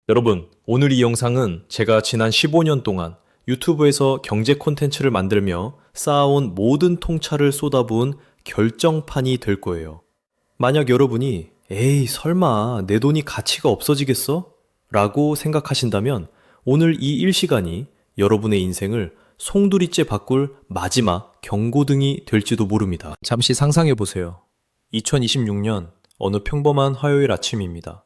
여러분, 오늘 이 영상은 제가 지난 15년 동안 유튜브에서 경제 콘텐츠를 만들며 쌓아온 모든 통찰을 쏟아부은 결정판이 될 거예요. 만약 여러분이 에이 설마 내 돈이 가치가 없어지겠어? 라고 생각하신다면 오늘 이 일시간이 여러분의 인생을 송두리째 바꿀 마지막 경고등이 될지도 모릅니다. 잠시 상상해보세요. 2026년 어느 평범한 화요일 아침입니다.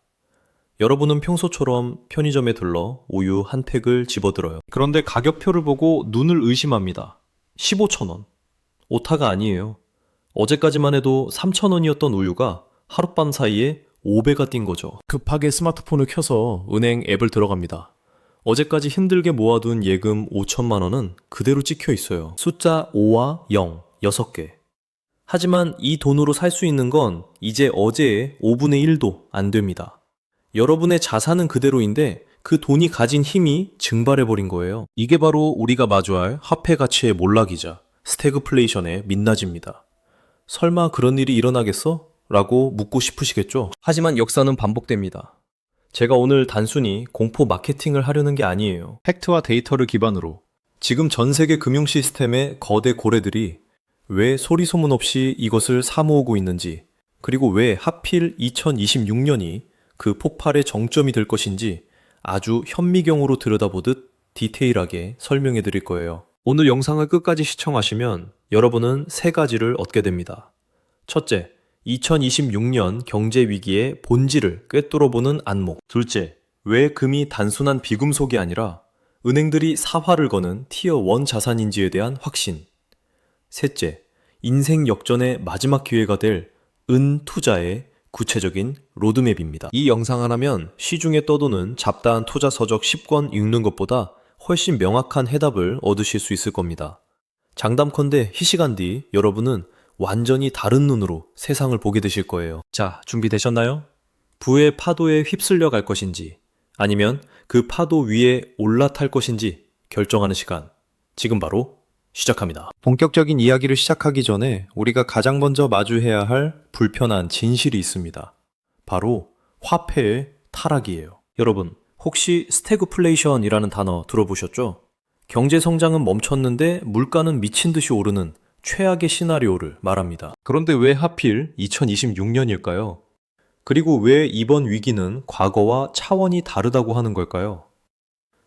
여러분은 평소처럼 편의점에 들러 우유 한 팩을 집어들어요. 그런데 가격표를 보고 눈을 의심합니다. 15,000원. 오타가 아니에요. 어제까지만 해도 3,000원이었던 우유가 하룻밤 사이에 5배가 뛴 거죠. 급하게 스마트폰을 켜서 은행 앱을 들어갑니다. 어제까지 힘들게 모아둔 예금 5천만 원은 그대로 찍혀 있어요. 숫자 5와 0, 6개. 하지만 이 돈으로 살 수 있는 건 이제 어제의 5분의 1도 안 됩니다. 여러분의 자산은 그대로인데 그 돈이 가진 힘이 증발해버린 거예요. 이게 바로 우리가 마주할 화폐 가치의 몰락이자 스태그플레이션의 민낯입니다. 설마 그런 일이 일어나겠어? 라고 묻고 싶으시겠죠? 하지만 역사는 반복됩니다. 제가 오늘 단순히 공포 마케팅을 하려는 게 아니에요. 팩트와 데이터를 기반으로 지금 전 세계 금융 시스템의 거대 고래들이 왜 소리 소문 없이 이것을 사모으고 있는지, 그리고 왜 하필 2026년이 그 폭발의 정점이 될 것인지 아주 현미경으로 들여다보듯 디테일하게 설명해 드릴 거예요. 오늘 영상을 끝까지 시청하시면 여러분은 세 가지를 얻게 됩니다. 첫째, 2026년 경제 위기의 본질을 꿰뚫어보는 안목. 둘째, 왜 금이 단순한 비금속이 아니라 은행들이 사활을 거는 티어 1 자산인지에 대한 확신. 셋째, 인생 역전의 마지막 기회가 될 은 투자의 구체적인 로드맵입니다. 이 영상 하나면 시중에 떠도는 잡다한 투자 서적 10권 읽는 것보다 훨씬 명확한 해답을 얻으실 수 있을 겁니다. 장담컨대 희시간 뒤 여러분은 완전히 다른 눈으로 세상을 보게 되실 거예요. 자, 준비되셨나요? 부의 파도에 휩쓸려 갈 것인지 아니면 그 파도 위에 올라탈 것인지 결정하는 시간, 지금 바로 시작합니다. 본격적인 이야기를 시작하기 전에 우리가 가장 먼저 마주해야 할 불편한 진실이 있습니다. 바로 화폐의 타락이에요. 여러분, 혹시 스태그플레이션이라는 단어 들어보셨죠? 경제 성장은 멈췄는데 물가는 미친 듯이 오르는 최악의 시나리오를 말합니다. 그런데 왜 하필 2026년일까요? 그리고 왜 이번 위기는 과거와 차원이 다르다고 하는 걸까요?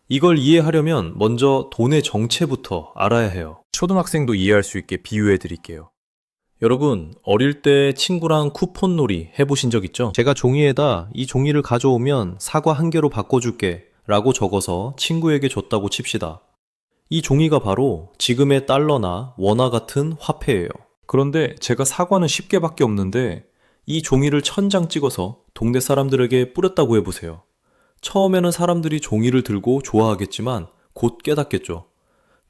이걸 이해하려면 먼저 돈의 정체부터 알아야 해요. 초등학생도 이해할 수 있게 비유해 드릴게요. 여러분, 어릴 때 친구랑 쿠폰놀이 해보신 적 있죠? 제가 종이에다 이 종이를 가져오면 사과 한 개로 바꿔줄게 라고 적어서 친구에게 줬다고 칩시다. 이 종이가 바로 지금의 달러나 원화 같은 화폐예요. 그런데 제가 사과는 10개밖에 없는데 이 종이를 1000장 찍어서 동네 사람들에게 뿌렸다고 해보세요. 처음에는 사람들이 종이를 들고 좋아하겠지만 곧 깨닫겠죠.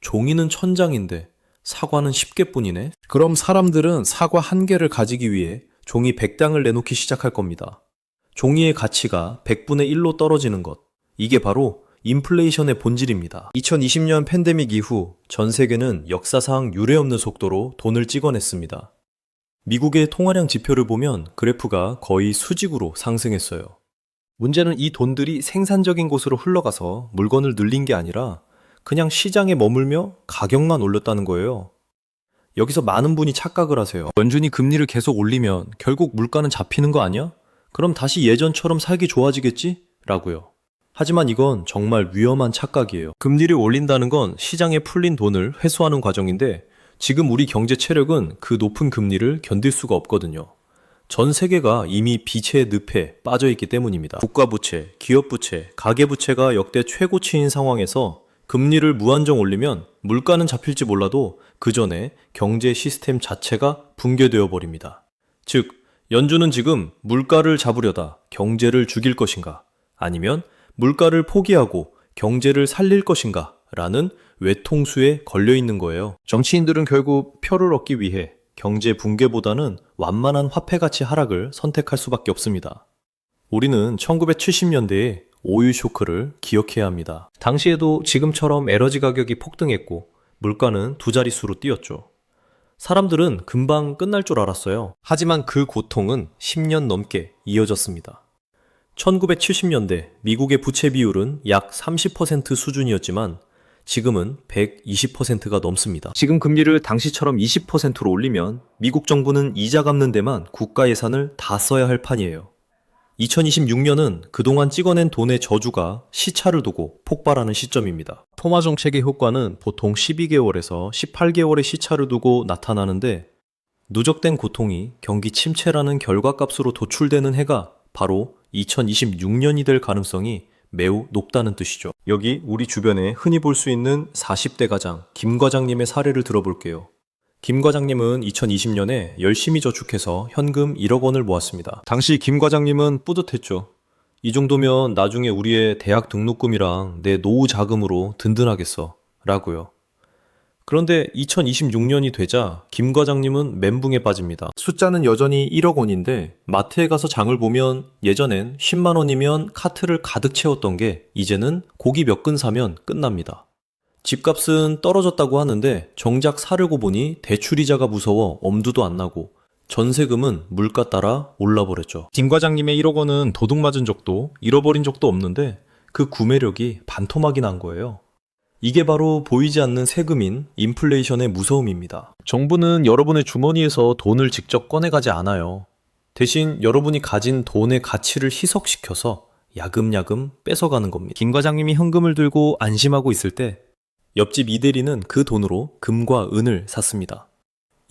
종이는 1000장인데 사과는 10개뿐이네? 그럼 사람들은 사과 한 개를 가지기 위해 종이 100장을 내놓기 시작할 겁니다. 종이의 가치가 100분의 1로 떨어지는 것. 이게 바로 인플레이션의 본질입니다. 2020년 팬데믹 이후 전 세계는 역사상 유례없는 속도로 돈을 찍어냈습니다. 미국의 통화량 지표를 보면 그래프가 거의 수직으로 상승했어요. 문제는 이 돈들이 생산적인 곳으로 흘러가서 물건을 늘린 게 아니라 그냥 시장에 머물며 가격만 올렸다는 거예요. 여기서 많은 분이 착각을 하세요. 연준이 금리를 계속 올리면 결국 물가는 잡히는 거 아니야? 그럼 다시 예전처럼 살기 좋아지겠지? 라고요. 하지만 이건 정말 위험한 착각이에요. 금리를 올린다는 건 시장에 풀린 돈을 회수하는 과정인데 지금 우리 경제 체력은 그 높은 금리를 견딜 수가 없거든요. 전 세계가 이미 빚의 늪에 빠져있기 때문입니다. 국가부채, 기업부채, 가계부채가 역대 최고치인 상황에서 금리를 무한정 올리면 물가는 잡힐지 몰라도 그 전에 경제 시스템 자체가 붕괴되어 버립니다. 즉, 연준은 지금 물가를 잡으려다 경제를 죽일 것인가, 아니면 물가를 포기하고 경제를 살릴 것인가 라는 외통수에 걸려있는 거예요. 정치인들은 결국 표를 얻기 위해 경제 붕괴보다는 완만한 화폐 가치 하락을 선택할 수밖에 없습니다. 우리는 1970년대에 오일 쇼크를 기억해야 합니다. 당시에도 지금처럼 에너지 가격이 폭등했고 물가는 두 자릿수로 뛰었죠. 사람들은 금방 끝날 줄 알았어요. 하지만 그 고통은 10년 넘게 이어졌습니다. 1970년대 미국의 부채 비율은 약 30% 수준이었지만 지금은 120%가 넘습니다. 지금 금리를 당시처럼 20%로 올리면 미국 정부는 이자 갚는 데만 국가 예산을 다 써야 할 판이에요. 2026년은 그동안 찍어낸 돈의 저주가 시차를 두고 폭발하는 시점입니다. 토마 정책의 효과는 보통 12개월에서 18개월의 시차를 두고 나타나는데 누적된 고통이 경기 침체라는 결과값으로 도출되는 해가 바로 2026년이 될 가능성이 매우 높다는 뜻이죠. 여기 우리 주변에 흔히 볼 수 있는 40대 가장 김 과장님의 사례를 들어볼게요. 김 과장님은 2020년에 열심히 저축해서 현금 1억 원을 모았습니다. 당시 김 과장님은 뿌듯했죠. 이 정도면 나중에 우리의 대학 등록금이랑 내 노후 자금으로 든든하겠어 라고요. 그런데 2026년이 되자 김 과장님은 멘붕에 빠집니다. 숫자는 여전히 1억 원인데 마트에 가서 장을 보면 예전엔 10만 원이면 카트를 가득 채웠던 게 이제는 고기 몇 근 사면 끝납니다. 집값은 떨어졌다고 하는데 정작 사려고 보니 대출이자가 무서워 엄두도 안 나고 전세금은 물가 따라 올라버렸죠. 김 과장님의 1억 원은 도둑 맞은 적도 잃어버린 적도 없는데 그 구매력이 반토막이 난 거예요. 이게 바로 보이지 않는 세금인 인플레이션의 무서움입니다. 정부는 여러분의 주머니에서 돈을 직접 꺼내가지 않아요. 대신 여러분이 가진 돈의 가치를 희석시켜서 야금야금 뺏어가는 겁니다. 김 과장님이 현금을 들고 안심하고 있을 때 옆집 이대리는 그 돈으로 금과 은을 샀습니다.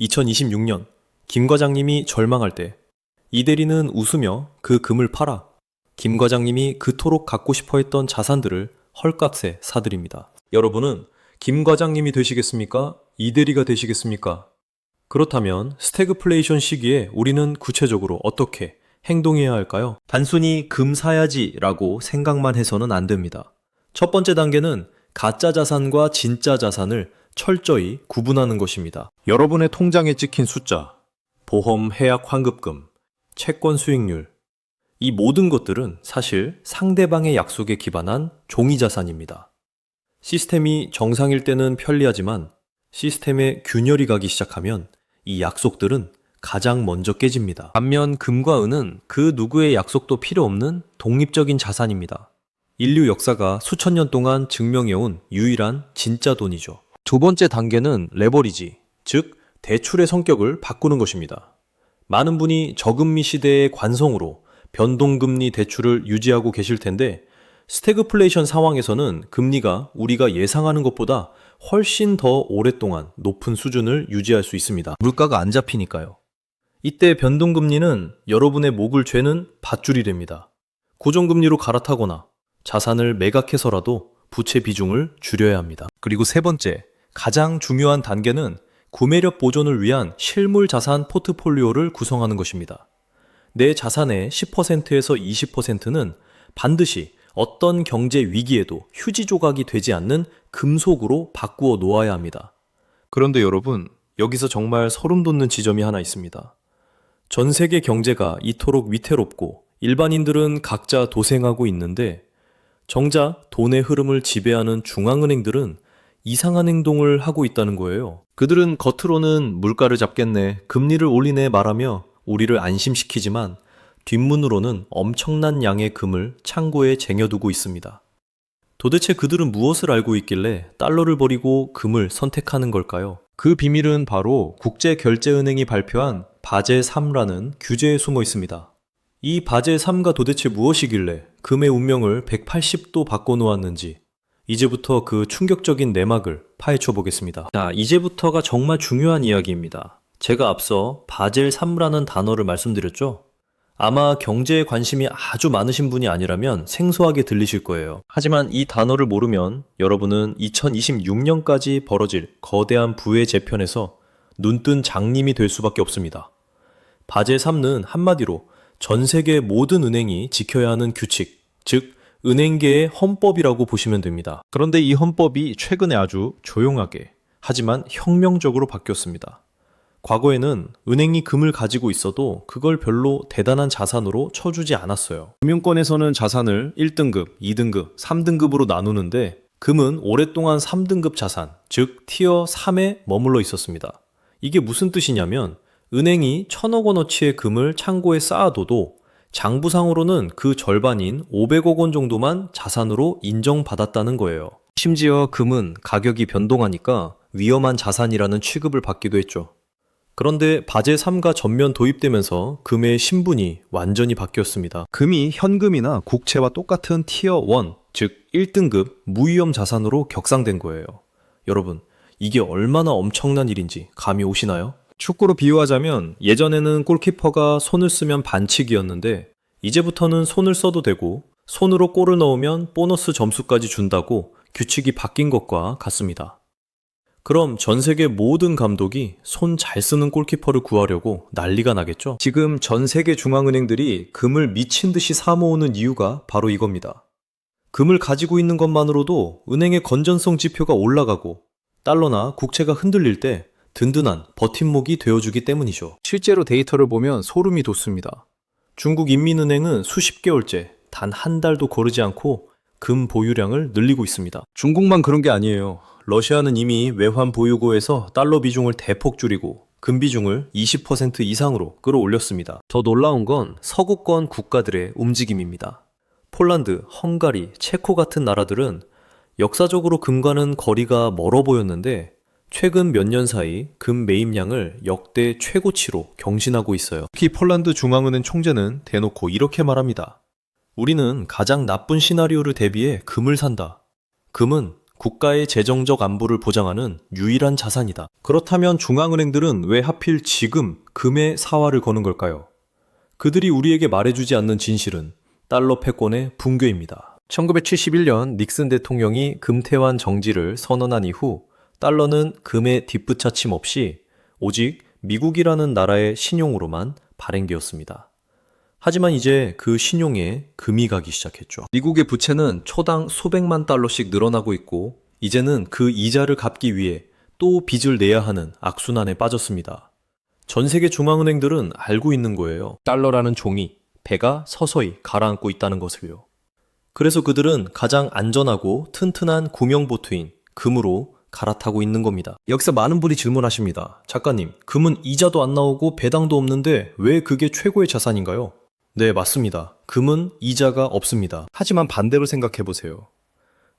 2026년 김 과장님이 절망할 때 이대리는 웃으며 그 금을 팔아 김 과장님이 그토록 갖고 싶어 했던 자산들을 헐값에 사드립니다. 여러분은 김 과장님이 되시겠습니까? 이대리가 되시겠습니까? 그렇다면 스태그플레이션 시기에 우리는 구체적으로 어떻게 행동해야 할까요? 단순히 금 사야지 라고 생각만 해서는 안 됩니다. 첫 번째 단계는 가짜 자산과 진짜 자산을 철저히 구분하는 것입니다. 여러분의 통장에 찍힌 숫자, 보험 해약 환급금, 채권 수익률, 이 모든 것들은 사실 상대방의 약속에 기반한 종이 자산입니다. 시스템이 정상일 때는 편리하지만 시스템에 균열이 가기 시작하면 이 약속들은 가장 먼저 깨집니다. 반면 금과 은은 그 누구의 약속도 필요 없는 독립적인 자산입니다. 인류 역사가 수천 년 동안 증명해온 유일한 진짜 돈이죠. 두 번째 단계는 레버리지, 즉 대출의 성격을 바꾸는 것입니다. 많은 분이 저금리 시대의 관성으로 변동금리 대출을 유지하고 계실 텐데 스태그플레이션 상황에서는 금리가 우리가 예상하는 것보다 훨씬 더 오랫동안 높은 수준을 유지할 수 있습니다. 물가가 안 잡히니까요. 이때 변동금리는 여러분의 목을 죄는 밧줄이 됩니다. 고정금리로 갈아타거나 자산을 매각해서라도 부채 비중을 줄여야 합니다. 그리고 세 번째, 가장 중요한 단계는 구매력 보존을 위한 실물 자산 포트폴리오를 구성하는 것입니다. 내 자산의 10%에서 20%는 반드시 어떤 경제 위기에도 휴지 조각이 되지 않는 금속으로 바꾸어 놓아야 합니다. 그런데 여러분, 여기서 정말 소름 돋는 지점이 하나 있습니다. 전 세계 경제가 이토록 위태롭고 일반인들은 각자 도생하고 있는데 정작 돈의 흐름을 지배하는 중앙은행들은 이상한 행동을 하고 있다는 거예요. 그들은 겉으로는 물가를 잡겠네, 금리를 올리네 말하며 우리를 안심시키지만 뒷문으로는 엄청난 양의 금을 창고에 쟁여두고 있습니다. 도대체 그들은 무엇을 알고 있길래 달러를 버리고 금을 선택하는 걸까요? 그 비밀은 바로 국제결제은행이 발표한 바젤 3라는 규제에 숨어 있습니다. 이 바젤 3가 도대체 무엇이길래 금의 운명을 180도 바꿔놓았는지 이제부터 그 충격적인 내막을 파헤쳐 보겠습니다. 자, 이제부터가 정말 중요한 이야기입니다. 제가 앞서 바젤 3라는 단어를 말씀드렸죠? 아마 경제에 관심이 아주 많으신 분이 아니라면 생소하게 들리실 거예요. 하지만 이 단어를 모르면 여러분은 2026년까지 벌어질 거대한 부의 재편에서 눈뜬 장님이 될 수밖에 없습니다. 바젤 3는 한마디로 전 세계 모든 은행이 지켜야 하는 규칙, 즉 은행계의 헌법이라고 보시면 됩니다. 그런데 이 헌법이 최근에 아주 조용하게 하지만 혁명적으로 바뀌었습니다. 과거에는 은행이 금을 가지고 있어도 그걸 별로 대단한 자산으로 쳐주지 않았어요. 금융권에서는 자산을 1등급, 2등급, 3등급으로 나누는데 금은 오랫동안 3등급 자산, 즉 티어 3에 머물러 있었습니다. 이게 무슨 뜻이냐면 은행이 1,000억 원어치의 금을 창고에 쌓아둬도 장부상으로는 그 절반인 500억 원 정도만 자산으로 인정받았다는 거예요. 심지어 금은 가격이 변동하니까 위험한 자산이라는 취급을 받기도 했죠. 그런데 바젤 3가 전면 도입되면서 금의 신분이 완전히 바뀌었습니다. 금이 현금이나 국채와 똑같은 티어 1, 즉 1등급 무위험 자산으로 격상된 거예요. 여러분, 이게 얼마나 엄청난 일인지 감이 오시나요? 축구로 비유하자면 예전에는 골키퍼가 손을 쓰면 반칙이었는데 이제부터는 손을 써도 되고 손으로 골을 넣으면 보너스 점수까지 준다고 규칙이 바뀐 것과 같습니다. 그럼 전 세계 모든 감독이 손 잘 쓰는 골키퍼를 구하려고 난리가 나겠죠? 지금 전 세계 중앙은행들이 금을 미친 듯이 사모으는 이유가 바로 이겁니다. 금을 가지고 있는 것만으로도 은행의 건전성 지표가 올라가고 달러나 국채가 흔들릴 때 든든한 버팀목이 되어주기 때문이죠. 실제로 데이터를 보면 소름이 돋습니다. 중국 인민은행은 수십 개월째 단 한 달도 거르지 않고 금 보유량을 늘리고 있습니다. 중국만 그런 게 아니에요. 러시아는 이미 외환 보유고에서 달러 비중을 대폭 줄이고 금 비중을 20% 이상으로 끌어올렸습니다. 더 놀라운 건 서구권 국가들의 움직임입니다. 폴란드, 헝가리, 체코 같은 나라들은 역사적으로 금과는 거리가 멀어 보였는데 최근 몇 년 사이 금 매입량을 역대 최고치로 경신하고 있어요. 특히 폴란드 중앙은행 총재는 대놓고 이렇게 말합니다. 우리는 가장 나쁜 시나리오를 대비해 금을 산다. 금은 국가의 재정적 안보를 보장하는 유일한 자산이다. 그렇다면 중앙은행들은 왜 하필 지금 금에 사활을 거는 걸까요? 그들이 우리에게 말해주지 않는 진실은 달러 패권의 붕괴입니다. 1971년 닉슨 대통령이 금태환 정지를 선언한 이후 달러는 금의 뒷받침 없이 오직 미국이라는 나라의 신용으로만 발행되었습니다. 하지만 이제 그 신용에 금이 가기 시작했죠. 미국의 부채는 초당 수백만 달러씩 늘어나고 있고 이제는 그 이자를 갚기 위해 또 빚을 내야 하는 악순환에 빠졌습니다. 전 세계 중앙은행들은 알고 있는 거예요. 달러라는 종이 배가 서서히 가라앉고 있다는 것을요. 그래서 그들은 가장 안전하고 튼튼한 구명보트인 금으로 갈아타고 있는 겁니다. 여기서 많은 분이 질문하십니다. 작가님, 금은 이자도 안 나오고 배당도 없는데 왜 그게 최고의 자산인가요? 네, 맞습니다. 금은 이자가 없습니다. 하지만 반대로 생각해보세요.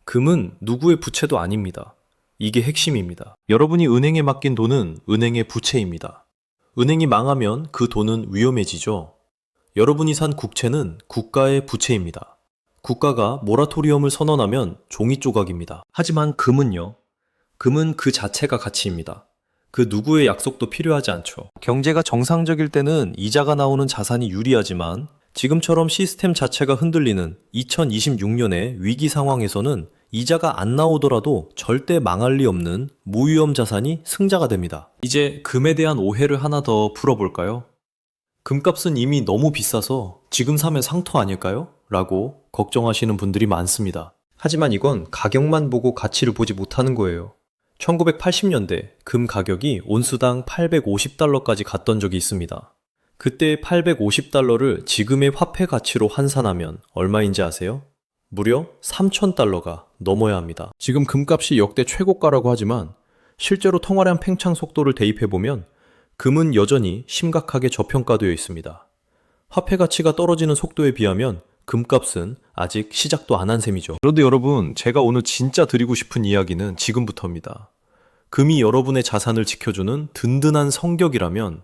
금은 누구의 부채도 아닙니다. 이게 핵심입니다. 여러분이 은행에 맡긴 돈은 은행의 부채입니다. 은행이 망하면 그 돈은 위험해지죠. 여러분이 산 국채는 국가의 부채입니다. 국가가 모라토리엄을 선언하면 종이 조각입니다. 하지만 금은요? 금은 그 자체가 가치입니다. 그 누구의 약속도 필요하지 않죠. 경제가 정상적일 때는 이자가 나오는 자산이 유리하지만 지금처럼 시스템 자체가 흔들리는 2026년의 위기 상황에서는 이자가 안 나오더라도 절대 망할 리 없는 무위험 자산이 승자가 됩니다. 이제 금에 대한 오해를 하나 더 풀어볼까요? 금값은 이미 너무 비싸서 지금 사면 상토 아닐까요? 라고 걱정하시는 분들이 많습니다. 하지만 이건 가격만 보고 가치를 보지 못하는 거예요. 1980년대 금 가격이 온수당 850달러까지 갔던 적이 있습니다. 그때 850달러를 지금의 화폐 가치로 환산하면 얼마인지 아세요? 무려 3,000달러가 넘어야 합니다. 지금 금값이 역대 최고가라고 하지만 실제로 통화량 팽창 속도를 대입해보면 금은 여전히 심각하게 저평가되어 있습니다. 화폐 가치가 떨어지는 속도에 비하면 금값은 아직 시작도 안 한 셈이죠. 그런데 여러분, 제가 오늘 진짜 드리고 싶은 이야기는 지금부터입니다. 금이 여러분의 자산을 지켜주는 든든한 성격이라면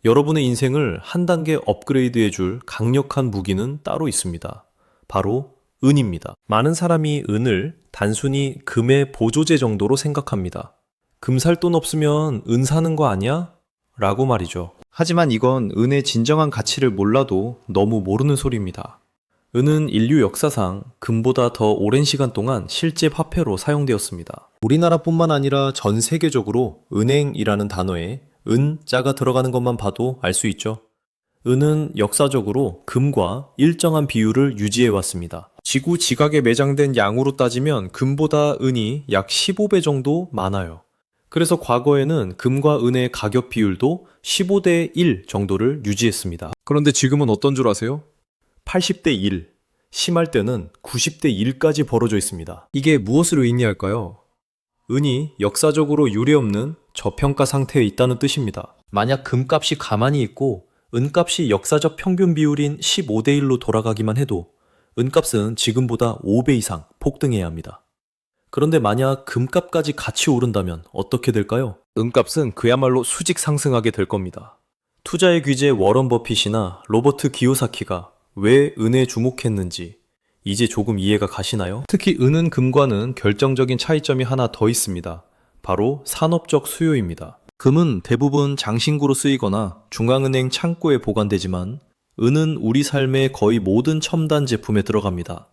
여러분의 인생을 한 단계 업그레이드해줄 강력한 무기는 따로 있습니다. 바로 은입니다. 많은 사람이 은을 단순히 금의 보조제 정도로 생각합니다. 금 살 돈 없으면 은 사는 거 아니야? 라고 말이죠. 하지만 이건 은의 진정한 가치를 몰라도 너무 모르는 소리입니다. 은은 인류 역사상 금보다 더 오랜 시간 동안 실제 화폐로 사용되었습니다. 우리나라뿐만 아니라 전 세계적으로 은행이라는 단어에 은자가 들어가는 것만 봐도 알 수 있죠. 은은 역사적으로 금과 일정한 비율을 유지해왔습니다. 지구 지각에 매장된 양으로 따지면 금보다 은이 약 15배 정도 많아요. 그래서 과거에는 금과 은의 가격 비율도 15대 1 정도를 유지했습니다. 그런데 지금은 어떤 줄 아세요? 80대 1, 심할 때는 90대 1까지 벌어져 있습니다. 이게 무엇을 의미할까요? 은이 역사적으로 유례없는 저평가 상태에 있다는 뜻입니다. 만약 금값이 가만히 있고 은값이 역사적 평균 비율인 15대 1로 돌아가기만 해도 은값은 지금보다 5배 이상 폭등해야 합니다. 그런데 만약 금값까지 같이 오른다면 어떻게 될까요? 은값은 그야말로 수직 상승하게 될 겁니다. 투자의 귀재 워런 버핏이나 로버트 기요사키가 왜 은에 주목했는지 이제 조금 이해가 가시나요? 특히 은은 금과는 결정적인 차이점이 하나 더 있습니다. 바로 산업적 수요입니다. 금은 대부분 장신구로 쓰이거나 중앙은행 창고에 보관되지만 은은 우리 삶의 거의 모든 첨단 제품에 들어갑니다.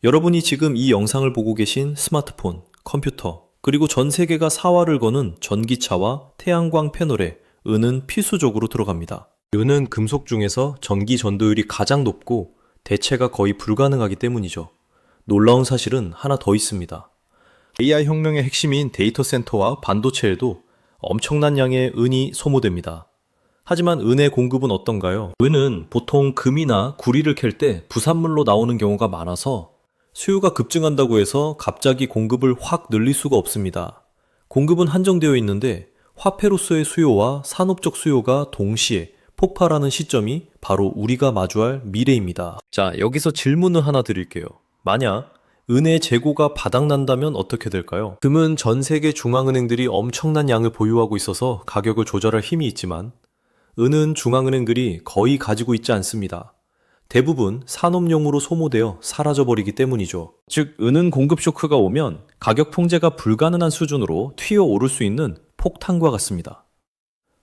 여러분이 지금 이 영상을 보고 계신 스마트폰, 컴퓨터, 그리고 전 세계가 사활을 거는 전기차와 태양광 패널에 은은 필수적으로 들어갑니다. 은은 금속 중에서 전기 전도율이 가장 높고 대체가 거의 불가능하기 때문이죠. 놀라운 사실은 하나 더 있습니다. AI 혁명의 핵심인 데이터 센터와 반도체에도 엄청난 양의 은이 소모됩니다. 하지만 은의 공급은 어떤가요? 은은 보통 금이나 구리를 캘 때 부산물로 나오는 경우가 많아서 수요가 급증한다고 해서 갑자기 공급을 확 늘릴 수가 없습니다. 공급은 한정되어 있는데 화폐로서의 수요와 산업적 수요가 동시에 폭발하는 시점이 바로 우리가 마주할 미래입니다. 자, 여기서 질문을 하나 드릴게요. 만약 은의 재고가 바닥난다면 어떻게 될까요? 금은 전 세계 중앙은행들이 엄청난 양을 보유하고 있어서 가격을 조절할 힘이 있지만 은은 중앙은행들이 거의 가지고 있지 않습니다. 대부분 산업용으로 소모되어 사라져버리기 때문이죠. 즉, 은은 공급 쇼크가 오면 가격 통제가 불가능한 수준으로 튀어오를 수 있는 폭탄과 같습니다.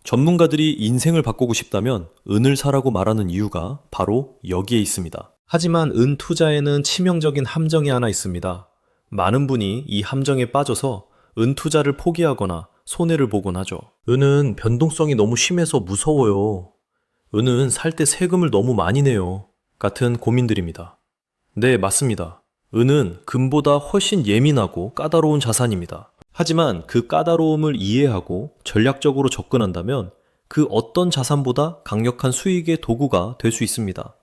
전문가들이 인생을 바꾸고 싶다면 은을 사라고 말하는 이유가 바로 여기에 있습니다. 하지만 은 투자에는 치명적인 함정이 하나 있습니다. 많은 분이 이 함정에 빠져서 은 투자를 포기하거나 손해를 보곤 하죠. 은은 변동성이 너무 심해서 무서워요. 은은 살 때 세금을 너무 많이 내요. 같은 고민들입니다. 네, 맞습니다. 은은 금보다 훨씬 예민하고 까다로운 자산입니다. 하지만 그 까다로움을 이해하고 전략적으로 접근한다면 그 어떤 자산보다 강력한 수익의 도구가 될 수 있습니다.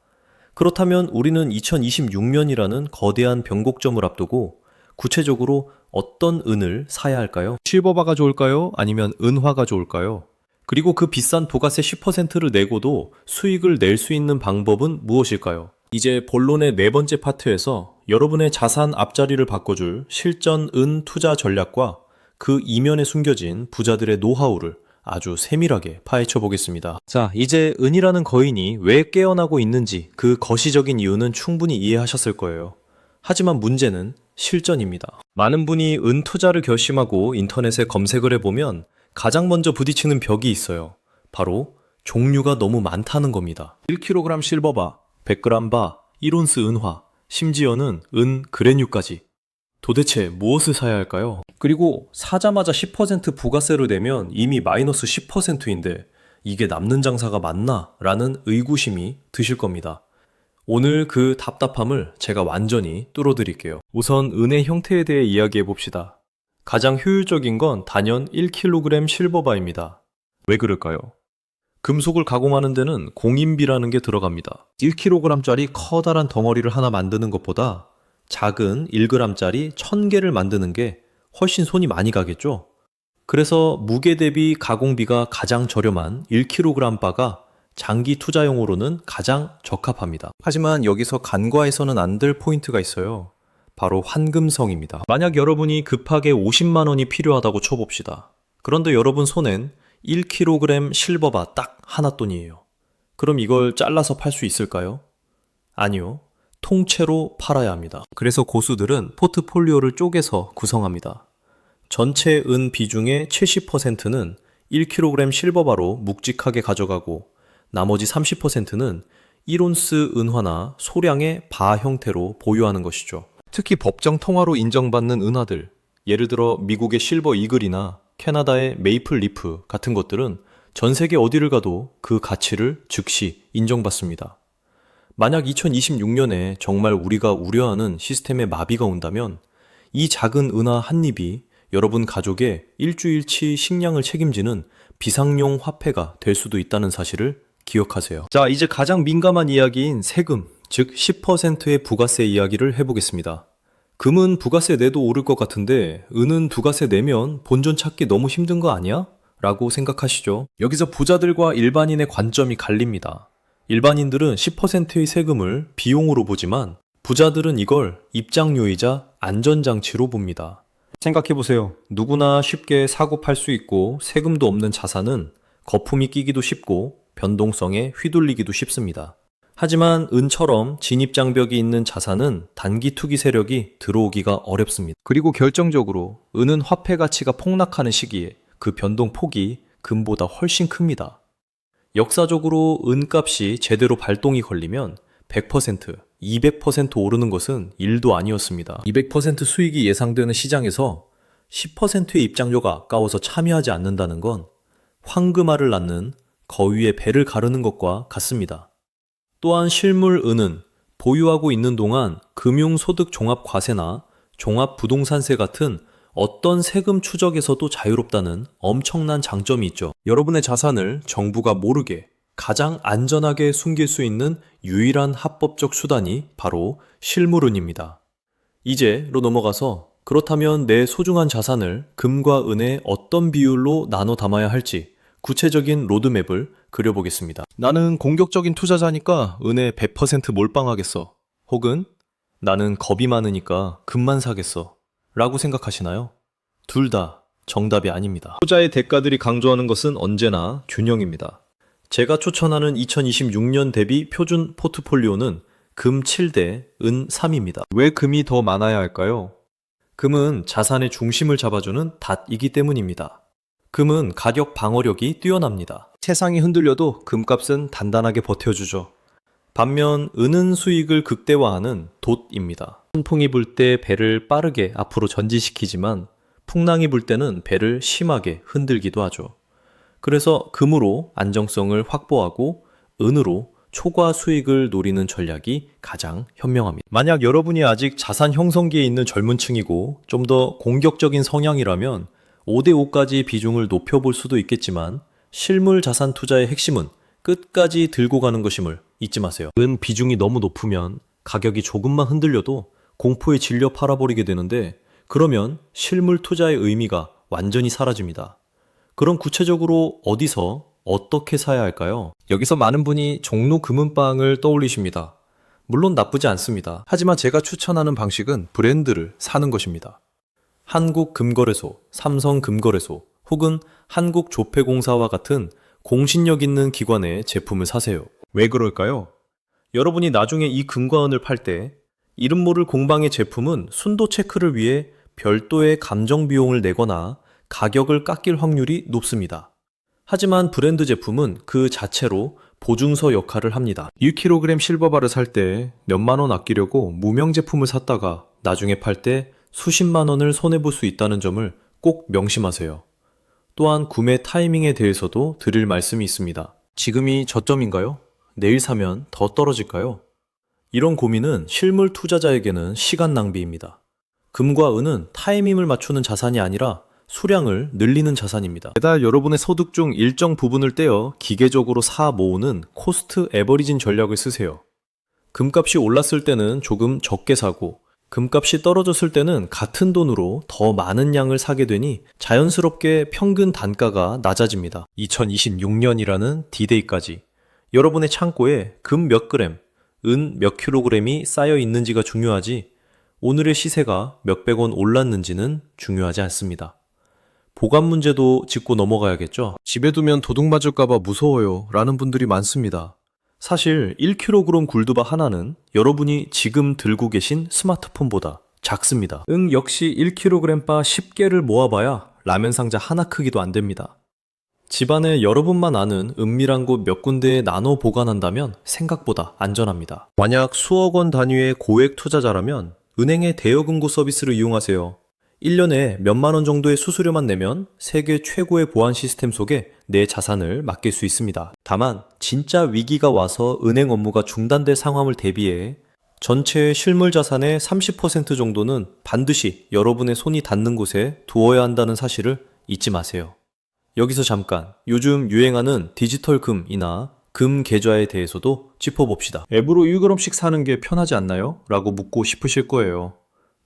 그렇다면 우리는 2026년이라는 거대한 변곡점을 앞두고 구체적으로 어떤 은을 사야 할까요? 실버바가 좋을까요? 아니면 은화가 좋을까요? 그리고 그 비싼 부가세 10%를 내고도 수익을 낼 수 있는 방법은 무엇일까요? 이제 본론의 네 번째 파트에서 여러분의 자산 앞자리를 바꿔줄 실전 은 투자 전략과 그 이면에 숨겨진 부자들의 노하우를 아주 세밀하게 파헤쳐 보겠습니다. 자, 이제 은이라는 거인이 왜 깨어나고 있는지 그 거시적인 이유는 충분히 이해하셨을 거예요. 하지만 문제는 실전입니다. 많은 분이 은 투자를 결심하고 인터넷에 검색을 해보면 가장 먼저 부딪히는 벽이 있어요. 바로 종류가 너무 많다는 겁니다. 1kg 실버바, 100g 바, 1온스 은화, 심지어는 은 그레뉴까지. 도대체 무엇을 사야 할까요? 그리고 사자마자 10% 부가세를 내면 이미 마이너스 10%인데 이게 남는 장사가 맞나? 라는 의구심이 드실 겁니다. 오늘 그 답답함을 제가 완전히 뚫어드릴게요. 우선 은의 형태에 대해 이야기해 봅시다. 가장 효율적인 건 단연 1kg 실버바입니다. 왜 그럴까요? 금속을 가공하는 데는 공인비라는 게 들어갑니다. 1kg짜리 커다란 덩어리를 하나 만드는 것보다 작은 1g짜리 1000개를 만드는 게 훨씬 손이 많이 가겠죠? 그래서 무게 대비 가공비가 가장 저렴한 1kg 바가 장기 투자용으로는 가장 적합합니다. 하지만 여기서 간과해서는 안 될 포인트가 있어요. 바로 환금성입니다. 만약 여러분이 급하게 50만 원이 필요하다고 쳐봅시다. 그런데 여러분 손엔 1kg 실버바 딱 하나뿐이에요. 그럼 이걸 잘라서 팔 수 있을까요? 아니요. 통째로 팔아야 합니다. 그래서 고수들은 포트폴리오를 쪼개서 구성합니다. 전체 은 비중의 70%는 1kg 실버바로 묵직하게 가져가고 나머지 30%는 1온스 은화나 소량의 바 형태로 보유하는 것이죠. 특히 법정 통화로 인정받는 은화들, 예를 들어 미국의 실버 이글이나 캐나다의 메이플 리프 같은 것들은 전 세계 어디를 가도 그 가치를 즉시 인정받습니다. 만약 2026년에 정말 우리가 우려하는 시스템의 마비가 온다면 이 작은 은화 한 입이 여러분 가족의 일주일치 식량을 책임지는 비상용 화폐가 될 수도 있다는 사실을 기억하세요. 자, 이제 가장 민감한 이야기인 세금, 즉 10%의 부가세 이야기를 해보겠습니다. 금은 부가세 내도 오를 것 같은데 은은 부가세 내면 본전 찾기 너무 힘든 거 아니야? 라고 생각하시죠? 여기서 부자들과 일반인의 관점이 갈립니다. 일반인들은 10%의 세금을 비용으로 보지만 부자들은 이걸 입장료이자 안전장치로 봅니다. 생각해보세요. 누구나 쉽게 사고 팔 수 있고 세금도 없는 자산은 거품이 끼기도 쉽고 변동성에 휘둘리기도 쉽습니다. 하지만 은처럼 진입장벽이 있는 자산은 단기 투기 세력이 들어오기가 어렵습니다. 그리고 결정적으로 은은 화폐 가치가 폭락하는 시기에 그 변동 폭이 금보다 훨씬 큽니다. 역사적으로 은값이 제대로 발동이 걸리면 100%, 200% 오르는 것은 일도 아니었습니다. 200% 수익이 예상되는 시장에서 10%의 입장료가 아까워서 참여하지 않는다는 건 황금알을 낳는 거위의 배를 가르는 것과 같습니다. 또한 실물 은은 보유하고 있는 동안 금융소득종합과세나 종합부동산세 같은 어떤 세금 추적에서도 자유롭다는 엄청난 장점이 있죠. 여러분의 자산을 정부가 모르게 가장 안전하게 숨길 수 있는 유일한 합법적 수단이 바로 실물은입니다. 이제로 넘어가서 그렇다면 내 소중한 자산을 금과 은에 어떤 비율로 나눠 담아야 할지 구체적인 로드맵을 그려보겠습니다. 나는 공격적인 투자자니까 은에 100% 몰빵하겠어. 혹은 나는 겁이 많으니까 금만 사겠어. 라고 생각하시나요? 둘 다 정답이 아닙니다. 투자의 대가들이 강조하는 것은 언제나 균형입니다. 제가 추천하는 2026년 대비 표준 포트폴리오는 금 7대 은 3입니다. 왜 금이 더 많아야 할까요? 금은 자산의 중심을 잡아주는 닷이기 때문입니다. 금은 가격 방어력이 뛰어납니다. 세상이 흔들려도 금값은 단단하게 버텨주죠. 반면 은은 수익을 극대화하는 돛입니다. 순풍이 불 때 배를 빠르게 앞으로 전진시키지만 풍랑이 불 때는 배를 심하게 흔들기도 하죠. 그래서 금으로 안정성을 확보하고 은으로 초과 수익을 노리는 전략이 가장 현명합니다. 만약 여러분이 아직 자산 형성기에 있는 젊은 층이고 좀 더 공격적인 성향이라면 5대5까지 비중을 높여볼 수도 있겠지만 실물 자산 투자의 핵심은 끝까지 들고 가는 것임을 잊지 마세요. 은 비중이 너무 높으면 가격이 조금만 흔들려도 공포에 질려 팔아버리게 되는데 그러면 실물 투자의 의미가 완전히 사라집니다. 그럼 구체적으로 어디서 어떻게 사야 할까요? 여기서 많은 분이 종로 금은방을 떠올리십니다. 물론 나쁘지 않습니다. 하지만 제가 추천하는 방식은 브랜드를 사는 것입니다. 한국금거래소, 삼성금거래소 혹은 한국조폐공사와 같은 공신력 있는 기관의 제품을 사세요. 왜 그럴까요? 여러분이 나중에 이 금과 은을 팔 때 이름 모를 공방의 제품은 순도 체크를 위해 별도의 감정 비용을 내거나 가격을 깎일 확률이 높습니다. 하지만 브랜드 제품은 그 자체로 보증서 역할을 합니다. 1kg 실버바를 살 때 몇만 원 아끼려고 무명 제품을 샀다가 나중에 팔 때 수십만 원을 손해볼 수 있다는 점을 꼭 명심하세요. 또한 구매 타이밍에 대해서도 드릴 말씀이 있습니다. 지금이 저점인가요? 내일 사면 더 떨어질까요? 이런 고민은 실물 투자자에게는 시간 낭비입니다. 금과 은은 타이밍을 맞추는 자산이 아니라 수량을 늘리는 자산입니다. 매달 여러분의 소득 중 일정 부분을 떼어 기계적으로 사 모으는 코스트 에버리진 전략을 쓰세요. 금값이 올랐을 때는 조금 적게 사고 금값이 떨어졌을 때는 같은 돈으로 더 많은 양을 사게 되니 자연스럽게 평균 단가가 낮아집니다. 2026년이라는 D-Day까지 여러분의 창고에 금 몇 그램, 은 몇 킬로그램이 쌓여 있는지가 중요하지 오늘의 시세가 몇백 원 올랐는지는 중요하지 않습니다. 보관 문제도 짚고 넘어가야겠죠? 집에 두면 도둑 맞을까봐 무서워요 라는 분들이 많습니다. 사실 1kg 굴두바 하나는 여러분이 지금 들고 계신 스마트폰보다 작습니다. 응 역시 1kg 바 10개를 모아봐야 라면 상자 하나 크기도 안 됩니다. 집안에 여러분만 아는 은밀한 곳 몇 군데에 나눠 보관한다면 생각보다 안전합니다. 만약 수억 원 단위의 고액 투자자라면 은행의 대여금고 서비스를 이용하세요. 1년에 몇만 원 정도의 수수료만 내면 세계 최고의 보안 시스템 속에 내 자산을 맡길 수 있습니다. 다만 진짜 위기가 와서 은행 업무가 중단될 상황을 대비해 전체 실물 자산의 30% 정도는 반드시 여러분의 손이 닿는 곳에 두어야 한다는 사실을 잊지 마세요. 여기서 잠깐 요즘 유행하는 디지털 금이나 금 계좌에 대해서도 짚어봅시다. 앱으로 1g씩 사는 게 편하지 않나요? 라고 묻고 싶으실 거예요.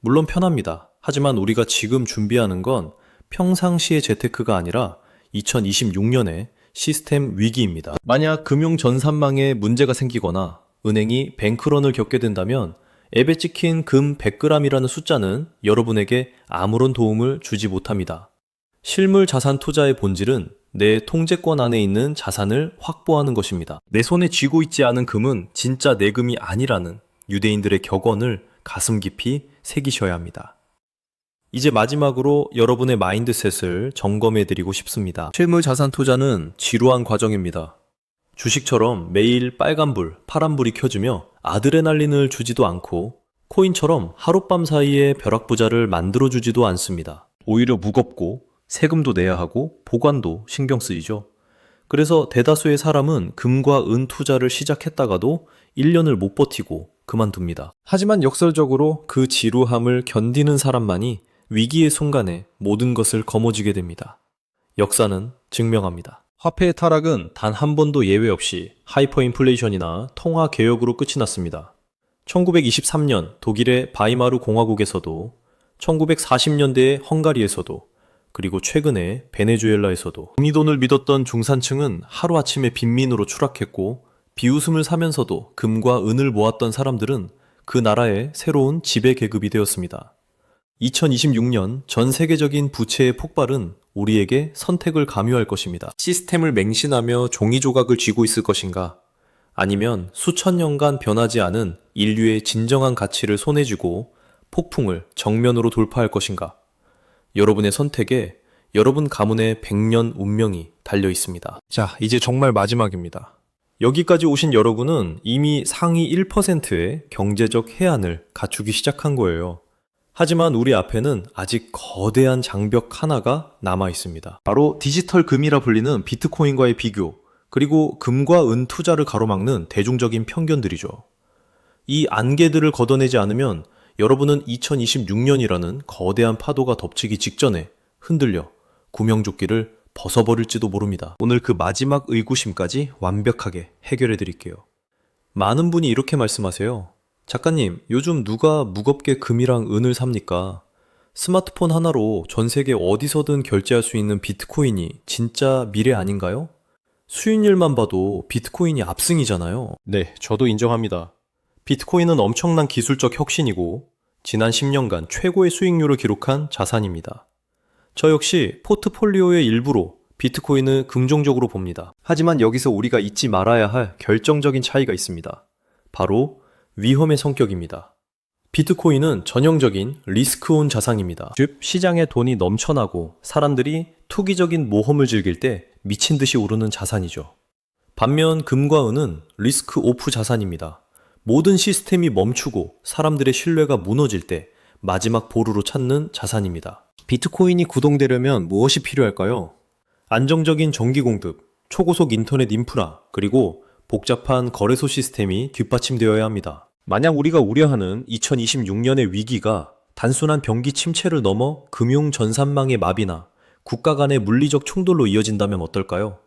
물론 편합니다. 하지만 우리가 지금 준비하는 건 평상시의 재테크가 아니라 2026년에 시스템 위기입니다. 만약 금융 전산망에 문제가 생기거나 은행이 뱅크런을 겪게 된다면 앱에 찍힌 금 100g이라는 숫자는 여러분에게 아무런 도움을 주지 못합니다. 실물 자산 투자의 본질은 내 통제권 안에 있는 자산을 확보하는 것입니다. 내 손에 쥐고 있지 않은 금은 진짜 내 금이 아니라는 유대인들의 격언을 가슴 깊이 새기셔야 합니다. 이제 마지막으로 여러분의 마인드셋을 점검해 드리고 싶습니다. 실물 자산 투자는 지루한 과정입니다. 주식처럼 매일 빨간불, 파란불이 켜지며 아드레날린을 주지도 않고 코인처럼 하룻밤 사이에 벼락부자를 만들어주지도 않습니다. 오히려 무겁고 세금도 내야 하고 보관도 신경 쓰이죠. 그래서 대다수의 사람은 금과 은 투자를 시작했다가도 1년을 못 버티고 그만둡니다. 하지만 역설적으로 그 지루함을 견디는 사람만이 위기의 순간에 모든 것을 거머쥐게 됩니다. 역사는 증명합니다. 화폐의 타락은 단 한 번도 예외 없이 하이퍼인플레이션이나 통화 개혁으로 끝이 났습니다. 1923년 독일의 바이마르 공화국에서도, 1940년대의 헝가리에서도, 그리고 최근에 베네수엘라에서도 금이돈을 믿었던 중산층은 하루아침에 빈민으로 추락했고, 비웃음을 사면서도 금과 은을 모았던 사람들은 그 나라의 새로운 지배 계급이 되었습니다. 2026년 전 세계적인 부채의 폭발은 우리에게 선택을 강요할 것입니다. 시스템을 맹신하며 종이 조각을 쥐고 있을 것인가? 아니면 수천 년간 변하지 않은 인류의 진정한 가치를 손에 쥐고 폭풍을 정면으로 돌파할 것인가? 여러분의 선택에 여러분 가문의 100년 운명이 달려 있습니다. 자, 이제 정말 마지막입니다. 여기까지 오신 여러분은 이미 상위 1%의 경제적 해안을 갖추기 시작한 거예요. 하지만 우리 앞에는 아직 거대한 장벽 하나가 남아 있습니다. 바로 디지털 금이라 불리는 비트코인과의 비교, 그리고 금과 은 투자를 가로막는 대중적인 편견들이죠. 이 안개들을 걷어내지 않으면 여러분은 2026년이라는 거대한 파도가 덮치기 직전에 흔들려 구명조끼를 벗어버릴지도 모릅니다. 오늘 그 마지막 의구심까지 완벽하게 해결해 드릴게요. 많은 분이 이렇게 말씀하세요. 작가님, 요즘 누가 무겁게 금이랑 은을 삽니까? 스마트폰 하나로 전 세계 어디서든 결제할 수 있는 비트코인이 진짜 미래 아닌가요? 수익률만 봐도 비트코인이 압승이잖아요. 네, 저도 인정합니다. 비트코인은 엄청난 기술적 혁신이고 지난 10년간 최고의 수익률을 기록한 자산입니다. 저 역시 포트폴리오의 일부로 비트코인을 긍정적으로 봅니다. 하지만 여기서 우리가 잊지 말아야 할 결정적인 차이가 있습니다. 바로 위험의 성격입니다. 비트코인은 전형적인 리스크온 자산입니다. 즉, 시장에 돈이 넘쳐나고 사람들이 투기적인 모험을 즐길 때 미친 듯이 오르는 자산이죠. 반면 금과 은은 리스크 오프 자산입니다. 모든 시스템이 멈추고 사람들의 신뢰가 무너질 때 마지막 보루로 찾는 자산입니다. 비트코인이 구동되려면 무엇이 필요할까요? 안정적인 전기 공급, 초고속 인터넷 인프라, 그리고 복잡한 거래소 시스템이 뒷받침되어야 합니다. 만약 우리가 우려하는 2026년의 위기가 단순한 경기 침체를 넘어 금융 전산망의 마비나 국가 간의 물리적 충돌로 이어진다면 어떨까요?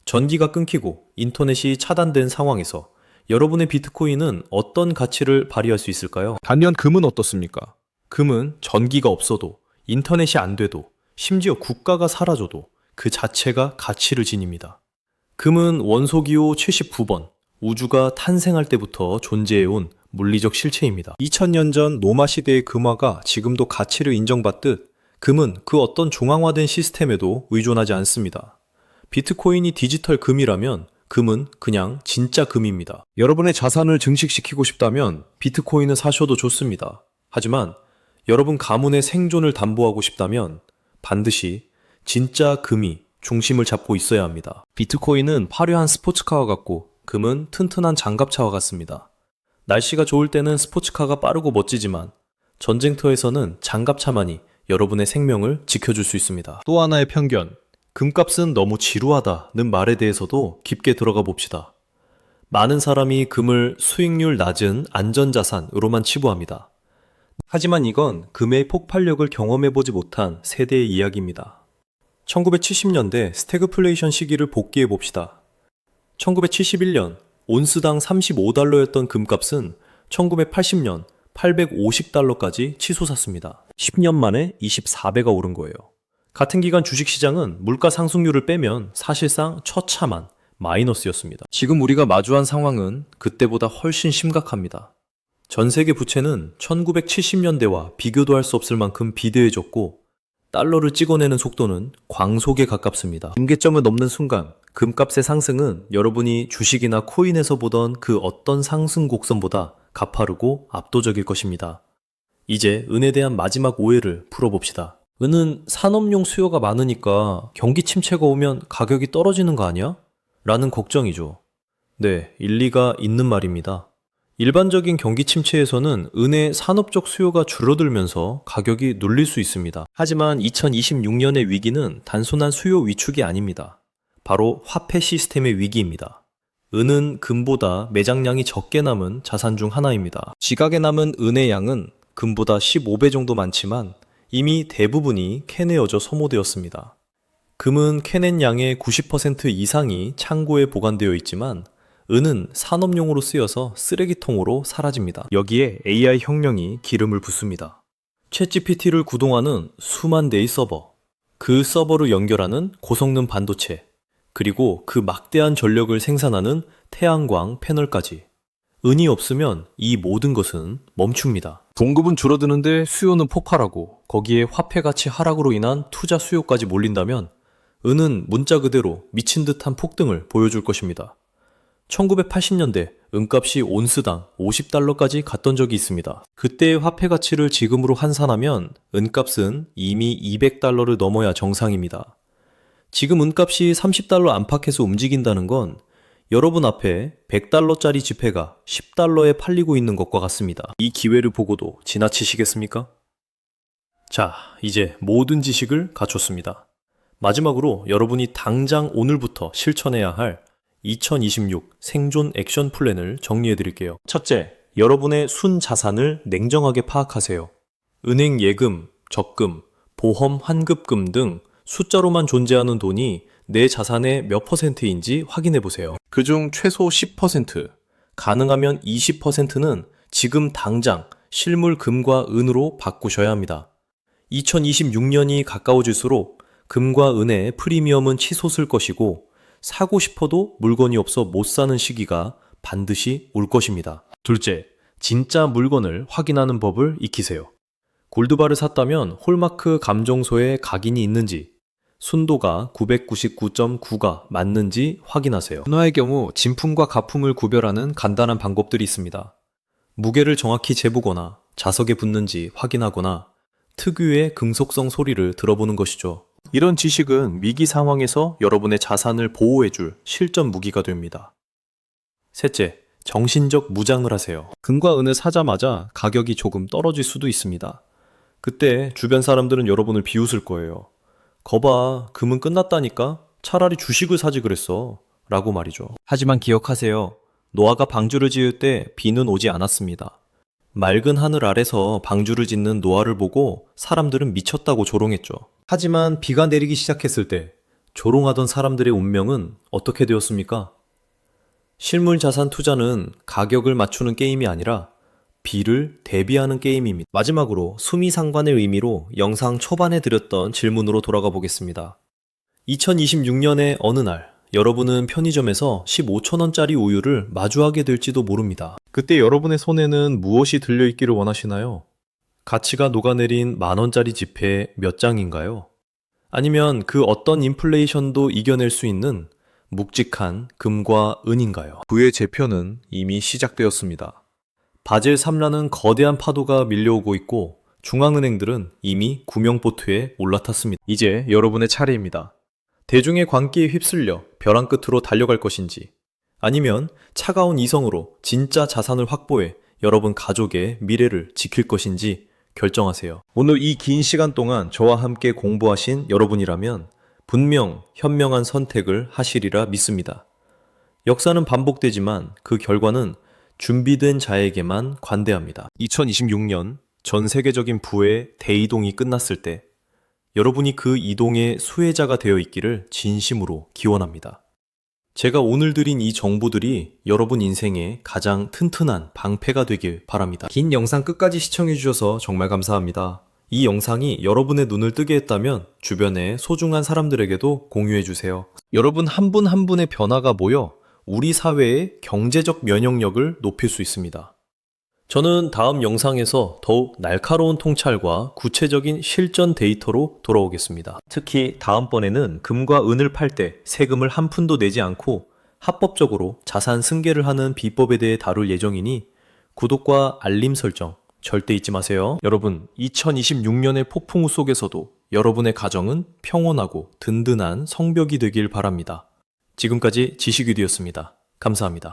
전기가 끊기고 인터넷이 차단된 상황에서 여러분의 비트코인은 어떤 가치를 발휘할 수 있을까요? 반면 금은 어떻습니까? 금은 전기가 없어도, 인터넷이 안 돼도, 심지어 국가가 사라져도 그 자체가 가치를 지닙니다. 금은 원소기호 79번, 우주가 탄생할 때부터 존재해온 물리적 실체입니다. 2000년 전 로마 시대의 금화가 지금도 가치를 인정받듯 금은 그 어떤 중앙화된 시스템에도 의존하지 않습니다. 비트코인이 디지털 금이라면 금은 그냥 진짜 금입니다. 여러분의 자산을 증식시키고 싶다면 비트코인을 사셔도 좋습니다. 하지만 여러분 가문의 생존을 담보하고 싶다면 반드시 진짜 금이 중심을 잡고 있어야 합니다. 비트코인은 화려한 스포츠카와 같고 금은 튼튼한 장갑차와 같습니다. 날씨가 좋을 때는 스포츠카가 빠르고 멋지지만 전쟁터에서는 장갑차만이 여러분의 생명을 지켜줄 수 있습니다. 또 하나의 편견, 금값은 너무 지루하다는 말에 대해서도 깊게 들어가 봅시다. 많은 사람이 금을 수익률 낮은 안전자산으로만 치부합니다. 하지만 이건 금의 폭발력을 경험해보지 못한 세대의 이야기입니다. 1970년대 스태그플레이션 시기를 복기해 봅시다. 1971년 온스당 35달러였던 금값은 1980년 850달러까지 치솟았습니다. 10년 만에 24배가 오른 거예요. 같은 기간 주식시장은 물가 상승률을 빼면 사실상 처참한 마이너스였습니다. 지금 우리가 마주한 상황은 그때보다 훨씬 심각합니다. 전 세계 부채는 1970년대와 비교도 할 수 없을 만큼 비대해졌고 달러를 찍어내는 속도는 광속에 가깝습니다. 임계점을 넘는 순간 금값의 상승은 여러분이 주식이나 코인에서 보던 그 어떤 상승 곡선보다 가파르고 압도적일 것입니다. 이제 은에 대한 마지막 오해를 풀어봅시다. 은은 산업용 수요가 많으니까 경기 침체가 오면 가격이 떨어지는 거 아니야? 라는 걱정이죠. 네, 일리가 있는 말입니다. 일반적인 경기 침체에서는 은의 산업적 수요가 줄어들면서 가격이 눌릴 수 있습니다. 하지만 2026년의 위기는 단순한 수요 위축이 아닙니다. 바로 화폐 시스템의 위기입니다. 은은 금보다 매장량이 적게 남은 자산 중 하나입니다. 지각에 남은 은의 양은 금보다 15배 정도 많지만 이미 대부분이 캐내어져 소모되었습니다. 금은 캐낸 양의 90% 이상이 창고에 보관되어 있지만 은은 산업용으로 쓰여서 쓰레기통으로 사라집니다. 여기에 AI 혁명이 기름을 붓습니다. 챗GPT를 구동하는 수만 대의 서버, 그 서버를 연결하는 고성능 반도체, 그리고 그 막대한 전력을 생산하는 태양광 패널까지. 은이 없으면 이 모든 것은 멈춥니다. 공급은 줄어드는데 수요는 폭발하고 거기에 화폐 가치 하락으로 인한 투자 수요까지 몰린다면 은은 문자 그대로 미친 듯한 폭등을 보여줄 것입니다. 1980년대 은값이 온스당 50달러까지 갔던 적이 있습니다. 그때의 화폐 가치를 지금으로 환산하면 은값은 이미 200달러를 넘어야 정상입니다. 지금 은값이 30달러 안팎에서 움직인다는 건 여러분 앞에 100달러짜리 지폐가 10달러에 팔리고 있는 것과 같습니다. 이 기회를 보고도 지나치시겠습니까? 자, 이제 모든 지식을 갖췄습니다. 마지막으로 여러분이 당장 오늘부터 실천해야 할 2026 생존 액션 플랜을 정리해 드릴게요. 첫째, 여러분의 순 자산을 냉정하게 파악하세요. 은행 예금, 적금, 보험 환급금 등 숫자로만 존재하는 돈이 내 자산의 몇 %인지 확인해 보세요. 그중 최소 10%, 가능하면 20%는 지금 당장 실물 금과 은으로 바꾸셔야 합니다. 2026년이 가까워질수록 금과 은의 프리미엄은 치솟을 것이고 사고 싶어도 물건이 없어 못 사는 시기가 반드시 올 것입니다. 둘째, 진짜 물건을 확인하는 법을 익히세요. 골드바를 샀다면 홀마크 감정소에 각인이 있는지, 순도가 999.9가 맞는지 확인하세요. 은화의 경우 진품과 가품을 구별하는 간단한 방법들이 있습니다. 무게를 정확히 재보거나 자석에 붙는지 확인하거나 특유의 금속성 소리를 들어보는 것이죠. 이런 지식은 위기 상황에서 여러분의 자산을 보호해줄 실전 무기가 됩니다. 셋째, 정신적 무장을 하세요. 금과 은을 사자마자 가격이 조금 떨어질 수도 있습니다. 그때 주변 사람들은 여러분을 비웃을 거예요. 거봐, 금은 끝났다니까? 차라리 주식을 사지 그랬어. 라고 말이죠. 하지만 기억하세요. 노아가 방주를 지을 때 비는 오지 않았습니다. 맑은 하늘 아래서 방주를 짓는 노아를 보고 사람들은 미쳤다고 조롱했죠. 하지만 비가 내리기 시작했을 때 조롱하던 사람들의 운명은 어떻게 되었습니까? 실물 자산 투자는 가격을 맞추는 게임이 아니라 비를 대비하는 게임입니다. 마지막으로 수미상관의 의미로 영상 초반에 드렸던 질문으로 돌아가 보겠습니다. 2026년의 어느 날 여러분은 편의점에서 15,000원짜리 우유를 마주하게 될지도 모릅니다. 그때 여러분의 손에는 무엇이 들려있기를 원하시나요? 가치가 녹아내린 만원짜리 지폐 몇 장인가요? 아니면 그 어떤 인플레이션도 이겨낼 수 있는 묵직한 금과 은인가요? 그의 재편은 이미 시작되었습니다. 바젤 3라는 거대한 파도가 밀려오고 있고 중앙은행들은 이미 구명보트에 올라탔습니다. 이제 여러분의 차례입니다. 대중의 광기에 휩쓸려 벼랑 끝으로 달려갈 것인지 아니면 차가운 이성으로 진짜 자산을 확보해 여러분 가족의 미래를 지킬 것인지 결정하세요. 오늘 이 긴 시간 동안 저와 함께 공부하신 여러분이라면 분명 현명한 선택을 하시리라 믿습니다. 역사는 반복되지만 그 결과는 준비된 자에게만 관대합니다. 2026년 전 세계적인 부의 대이동이 끝났을 때 여러분이 그 이동의 수혜자가 되어 있기를 진심으로 기원합니다. 제가 오늘 드린 이 정보들이 여러분 인생에 가장 튼튼한 방패가 되길 바랍니다. 긴 영상 끝까지 시청해주셔서 정말 감사합니다. 이 영상이 여러분의 눈을 뜨게 했다면 주변의 소중한 사람들에게도 공유해주세요. 여러분 한 분 한 분의 변화가 모여 우리 사회의 경제적 면역력을 높일 수 있습니다. 저는 다음 영상에서 더욱 날카로운 통찰과 구체적인 실전 데이터로 돌아오겠습니다. 특히 다음번에는 금과 은을 팔 때 세금을 한 푼도 내지 않고 합법적으로 자산 승계를 하는 비법에 대해 다룰 예정이니 구독과 알림 설정 절대 잊지 마세요. 여러분, 2026년의 폭풍우 속에서도 여러분의 가정은 평온하고 든든한 성벽이 되길 바랍니다. 지금까지 지식위드였습니다. 감사합니다.